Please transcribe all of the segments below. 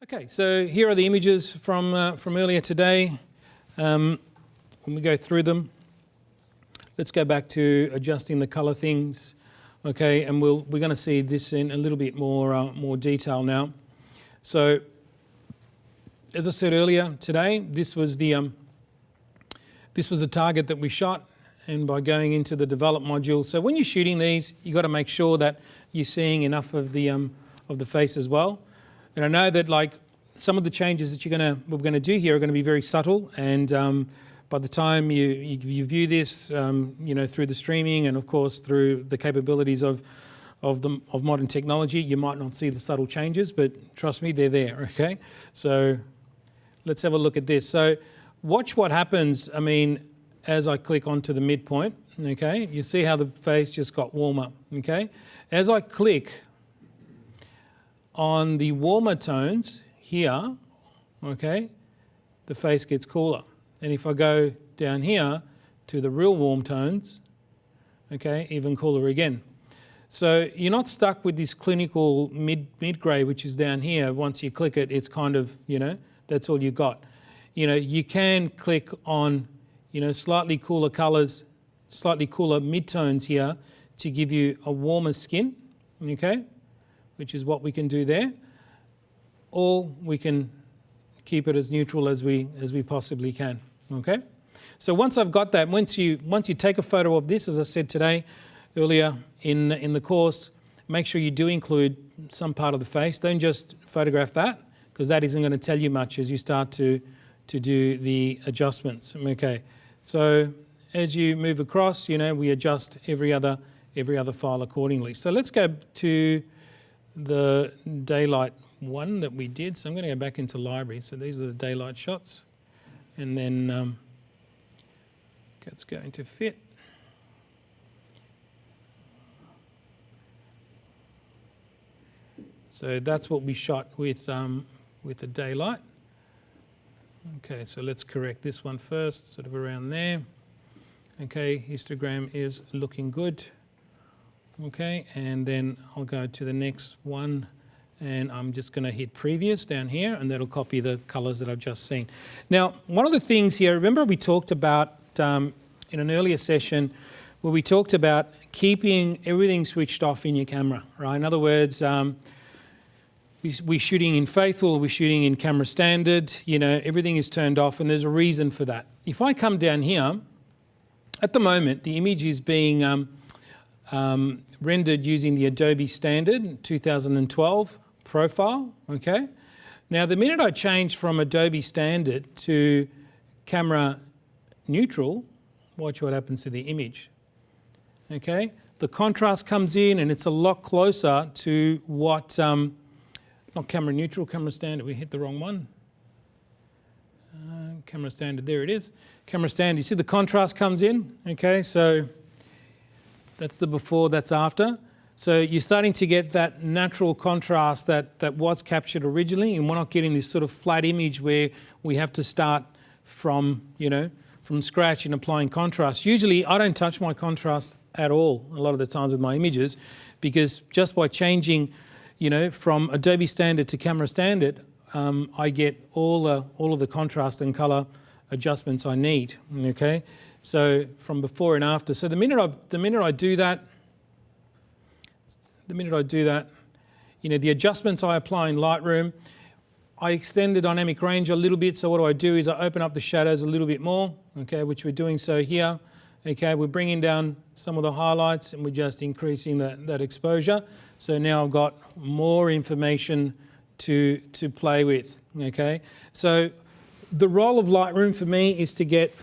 Okay, so here are the images from earlier today. When we go through them, let's go back to adjusting the color things. Okay, and we're going to see this in a little bit more detail now. So, as I said earlier today, this was the target that we shot, and by going into the develop module. So when you're shooting these, you got to make sure that you're seeing enough of the face as well. And I know that like some of the changes that we're gonna do here are going to be very subtle, and by the time you view this, through the streaming and of course through the capabilities of modern technology, you might not see the subtle changes, but trust me, they're there. Okay, so let's have a look at this. So watch what happens. I mean, as I click onto the midpoint. Okay, you see how the face just got warmer. Okay, as I click on the warmer tones here, okay, the face gets cooler. And if I go down here to the real warm tones, okay, even cooler again. So you're not stuck with this clinical mid-grey, which is down here. Once you click it, it's kind of, that's all you got. You can click on, slightly cooler colours, slightly cooler mid-tones here to give you a warmer skin, okay, which is what we can do there. Or we can keep it as neutral as we possibly can, okay? So once I've got that, once you take a photo of this, as I said earlier in the course, make sure you do include some part of the face. Don't just photograph that, because that isn't going to tell you much as you start to do the adjustments, okay? So as you move across, we adjust every other file accordingly. So let's go to the daylight one that we did. So I'm going to go back into library. So these were the daylight shots, and then it's going to fit. So that's what we shot with the daylight. Okay, so let's correct this one first, sort of around there. Okay, histogram is looking good. Okay, and then I'll go to the next one, and I'm just going to hit previous down here, and that'll copy the colors that I've just seen. Now, one of the things here, remember we talked about in an earlier session where we talked about keeping everything switched off in your camera, right? In other words, we're shooting in faithful, we're shooting in camera standard, everything is turned off, and there's a reason for that. If I come down here, at the moment, the image is being rendered using the Adobe Standard 2012 profile, okay? Now, the minute I change from Adobe Standard to camera neutral, watch what happens to the image, okay? The contrast comes in and it's a lot closer to what, not camera neutral, camera standard, we hit the wrong one. Camera standard, there it is. Camera standard, you see the contrast comes in, okay? So that's the before, that's after. So you're starting to get that natural contrast that was captured originally, and we're not getting this sort of flat image where we have to start from scratch and applying contrast. Usually I don't touch my contrast at all a lot of the times with my images, because just by changing, from Adobe Standard to camera standard, I get all of the contrast and color adjustments I need, okay? So from before and after. So the minute I do that, the adjustments I apply in Lightroom, I extend the dynamic range a little bit. So what do is I open up the shadows a little bit more, okay, which we're doing so here. Okay, we're bringing down some of the highlights and we're just increasing that exposure. So now I've got more information to play with, okay? So the role of Lightroom for me is to get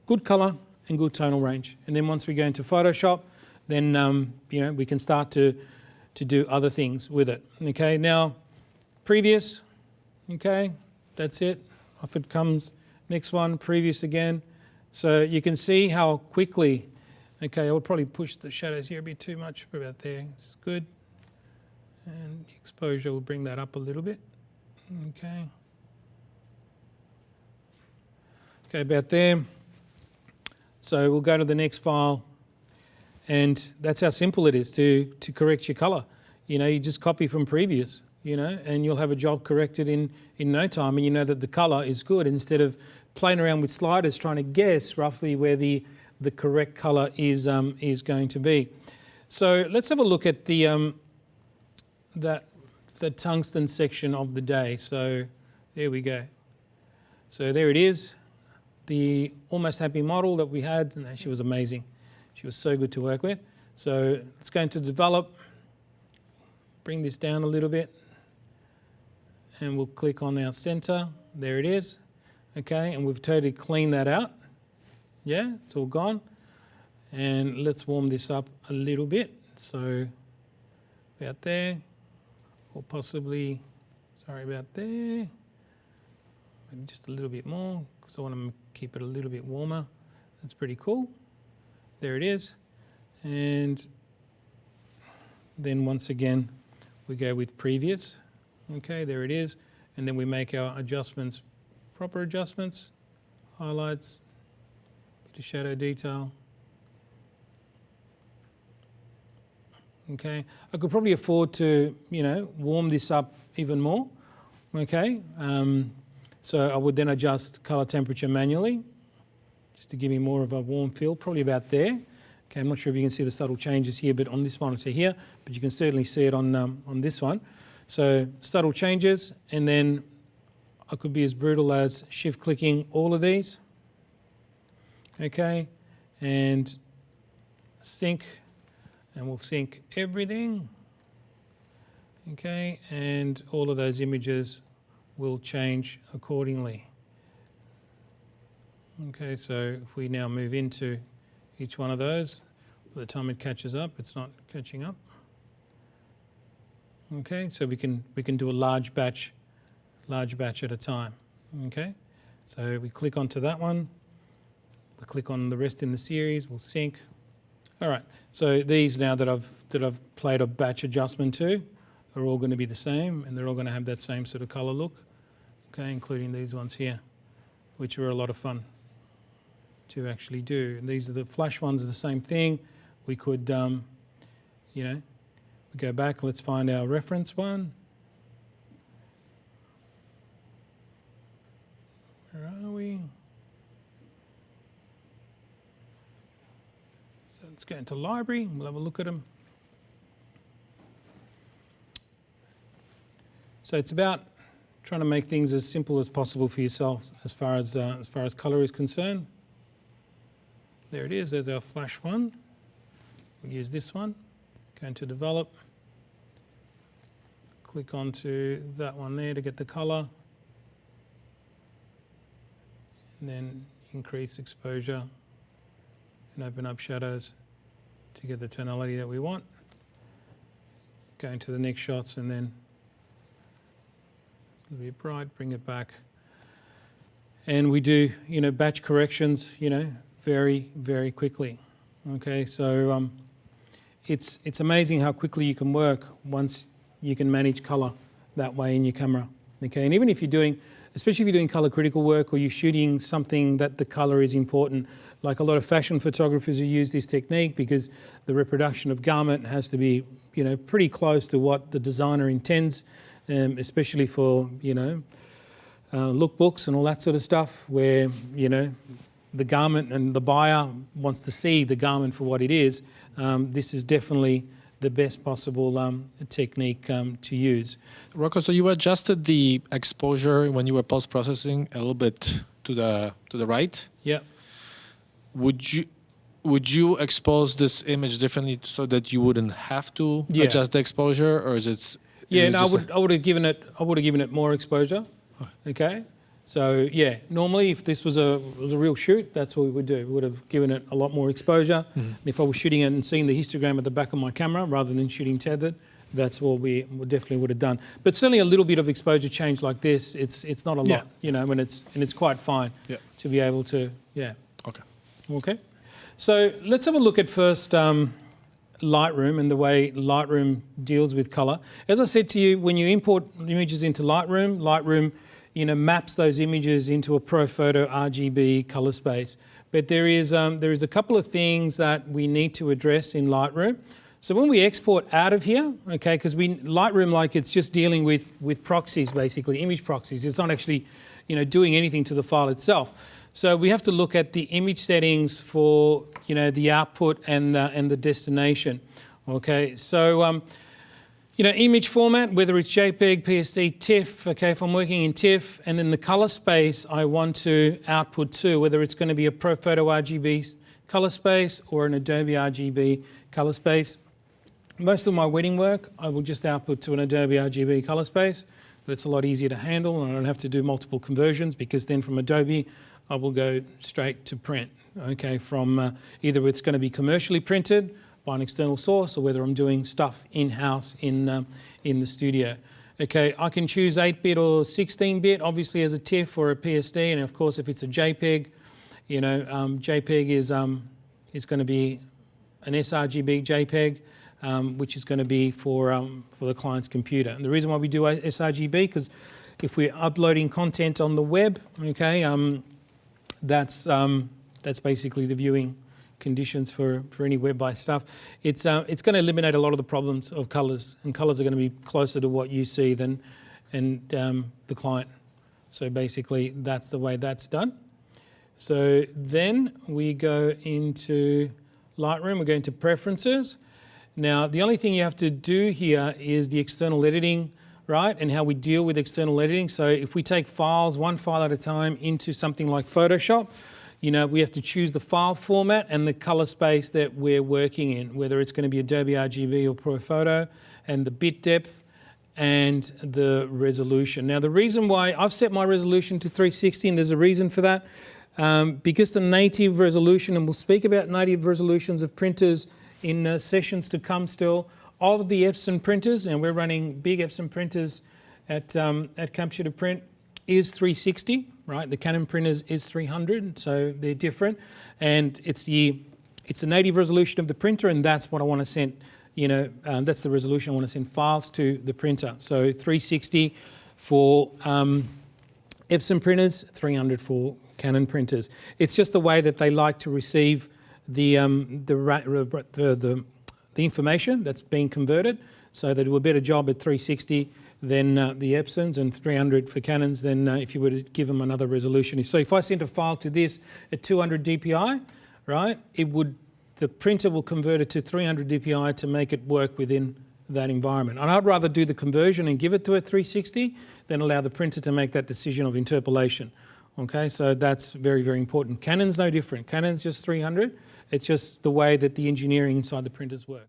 good color and good tonal range. And then once we go into Photoshop, then we can start to do other things with it. Okay, now previous, okay, that's it. Off it comes. Next one, previous again. So you can see how quickly, okay, I'll probably push the shadows here a bit too much, about there, it's good. And exposure will bring that up a little bit, okay. Okay, about there. So we'll go to the next file, and that's how simple it is to correct your color. You just copy from previous, you know, and you'll have a job corrected in no time, and you know that the color is good, instead of playing around with sliders trying to guess roughly where the correct color is going to be. So let's have a look at the tungsten section of the day. So there we go. So there it is, the almost happy model that we had. And she was amazing. She was so good to work with. So let's go into develop, bring this down a little bit, and we'll click on our center. There it is. Okay, and we've totally cleaned that out. Yeah, it's all gone. And let's warm this up a little bit. So about there, or possibly, sorry, about there. Maybe just a little bit more, because I want to keep it a little bit warmer. That's pretty cool. There it is. And then once again, we go with previous. Okay, there it is. And then we make our adjustments, proper adjustments, highlights, bit of shadow detail. Okay, I could probably afford to, you know, warm this up even more. Okay, so I would then adjust color temperature manually, just to give me more of a warm feel, probably about there. Okay, I'm not sure if you can see the subtle changes here, but on this monitor here, but you can certainly see it on this one. So subtle changes, and then I could be as brutal as shift clicking all of these. Okay, and sync, and we'll sync everything. Okay, and all of those images will change accordingly. Okay, so if we now move into each one of those, by the time it catches up, it's not catching up. Okay, so we can do a large batch at a time. Okay, so we click onto that one, we click on the rest in the series, we'll sync. All right, so these now that I've played a batch adjustment to are all going to be the same, and they're all going to have that same sort of color look. Okay, including these ones here, which are a lot of fun to actually do. And these are the flash ones, are the same thing. We could, you know, we go back, let's find our reference one. Where are we? So let's go into library, we'll have a look at them. So it's about trying to make things as simple as possible for yourself as far as color is concerned. There it is, there's our flash one. We'll use this one, go into develop, click onto that one there to get the color, and then increase exposure and open up shadows to get the tonality that we want. Go into the next shots, and then it's a little bit bright, bring it back. And we do, you know, batch corrections, you know, very, very quickly. Okay, so it's amazing how quickly you can work once you can manage color that way in your camera. Okay, and even if you're doing, especially if you're doing color critical work, or you're shooting something that the color is important, like a lot of fashion photographers who use this technique because the reproduction of garment has to be, you know, pretty close to what the designer intends, especially for, you know, lookbooks and all that sort of stuff, where, you know, the garment and the buyer wants to see the garment for what it is. This is definitely the best possible technique to use. Rocco, so you adjusted the exposure when you were post-processing a little bit to the right. Yeah. Would you expose this image differently so that you wouldn't have to adjust the exposure, or is it? Yeah, no, I would have given it more exposure. Okay. So yeah, normally if this was a real shoot, that's what we would do. We would have given it a lot more exposure. Mm-hmm. And if I was shooting it and seeing the histogram at the back of my camera rather than shooting tethered, that's what we definitely would have done. But certainly a little bit of exposure change like this, it's not a lot, you know, and it's quite fine to be able to, Okay. So let's have a look at first Lightroom and the way Lightroom deals with color. As I said to you, when you import images into Lightroom, you know, maps those images into a ProPhoto RGB color space. But there is a couple of things that we need to address in Lightroom. So when we export out of here, okay, because Lightroom, like, it's just dealing with proxies, basically, image proxies. It's not actually, doing anything to the file itself. So we have to look at the image settings for, the output and the destination. Okay, so, image format, whether it's JPEG, PSD, TIFF, okay, if I'm working in TIFF, and then the color space I want to output to, whether it's going to be a ProPhoto RGB color space or an Adobe RGB color space. Most of my wedding work, I will just output to an Adobe RGB color space. It's a lot easier to handle, and I don't have to do multiple conversions, because then from Adobe, I will go straight to print, okay, from either it's going to be commercially printed by an external source, or whether I'm doing stuff in-house in the studio. Okay, I can choose 8-bit or 16-bit, obviously as a TIFF or a PSD, and of course if it's a JPEG, JPEG is going to be an sRGB JPEG, which is going to be for the client's computer. And the reason why we do sRGB, because if we're uploading content on the web, okay, that's basically the viewing conditions for any web-based stuff. It's going to eliminate a lot of the problems of colours, and colours are going to be closer to what you see than the client. So basically, that's the way that's done. So then we go into Lightroom, we go into Preferences. Now, the only thing you have to do here is the external editing, right, and how we deal with external editing. So if we take files, one file at a time, into something like Photoshop, we have to choose the file format and the color space that we're working in, whether it's going to be Adobe RGB or ProPhoto, and the bit depth and the resolution. Now, the reason why I've set my resolution to 360, and there's a reason for that, because the native resolution, and we'll speak about native resolutions of printers in sessions to come still, of the Epson printers, and we're running big Epson printers at Capture to Print, is 360, right? The Canon printers is 300, so they're different. And it's the native resolution of the printer, and that's what I want to send, that's the resolution I want to send files to the printer. So 360 for Epson printers, 300 for Canon printers. It's just the way that they like to receive the information that's being converted, so they do a better job at 360 than the Epsons, and 300 for Canons than if you were to give them another resolution. So if I sent a file to this at 200 dpi, right, the printer will convert it to 300 dpi to make it work within that environment. And I'd rather do the conversion and give it to a 360 than allow the printer to make that decision of interpolation. Okay, so that's very, very important. Canon's no different. Canon's just 300. It's just the way that the engineering inside the printers work.